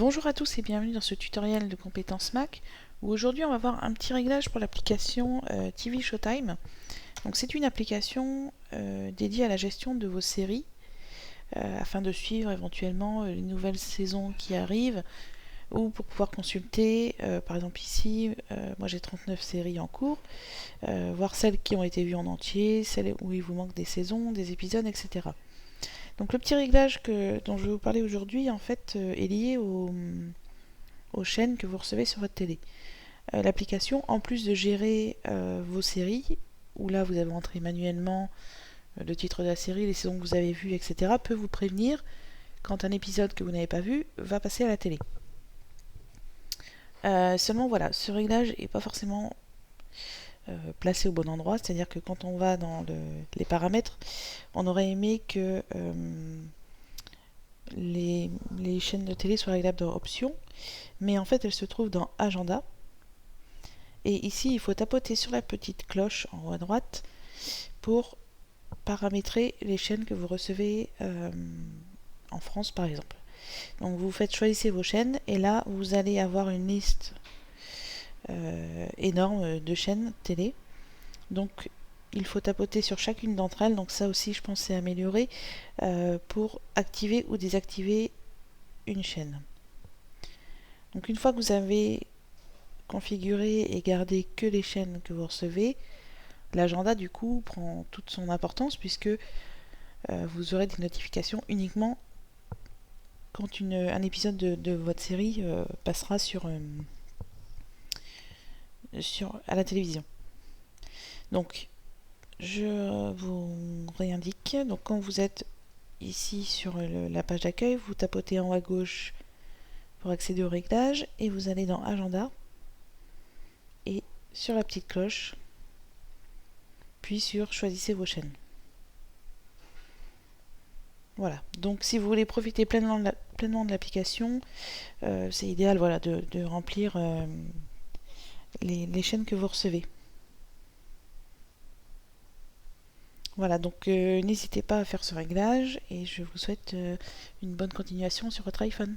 Bonjour à tous et bienvenue dans ce tutoriel de compétences Mac où aujourd'hui on va voir un petit réglage pour l'application TV Showtime. Donc c'est une application dédiée à la gestion de vos séries afin de suivre éventuellement les nouvelles saisons qui arrivent ou pour pouvoir consulter, par exemple ici, moi j'ai 39 séries en cours, voir celles qui ont été vues en entier, celles où il vous manque des saisons, des épisodes, etc. Donc le petit réglage dont je vais vous parler aujourd'hui en fait est lié aux chaînes que vous recevez sur votre télé. L'application, en plus de gérer vos séries, où là vous avez entré manuellement le titre de la série, les saisons que vous avez vues, etc., peut vous prévenir quand un épisode que vous n'avez pas vu va passer à la télé. Seulement voilà, ce réglage n'est pas forcément placé au bon endroit, c'est-à-dire que quand on va dans les paramètres, on aurait aimé que les chaînes de télé soient réglables dans Options, mais en fait elles se trouvent dans Agenda. Et ici, il faut tapoter sur la petite cloche en haut à droite pour paramétrer les chaînes que vous recevez en France, par exemple. Donc vous faites choisissez vos chaînes et là, vous allez avoir une liste énorme de chaînes télé. Donc il faut tapoter sur chacune d'entre elles. Donc ça aussi, je pense, c'est amélioré pour activer ou désactiver une chaîne. Donc une fois que vous avez configurer et garder que les chaînes que vous recevez, l'agenda du coup prend toute son importance puisque vous aurez des notifications uniquement quand un épisode de votre série passera à la télévision. Donc je vous réindique, donc quand vous êtes ici sur la page d'accueil, vous tapotez en haut à gauche pour accéder au réglage et vous allez dans Agenda et sur la petite cloche puis sur choisissez vos chaînes. Voilà, donc si vous voulez profiter pleinement de l'application, c'est idéal voilà, de remplir les chaînes que vous recevez. Voilà, donc n'hésitez pas à faire ce réglage et je vous souhaite une bonne continuation sur votre iPhone.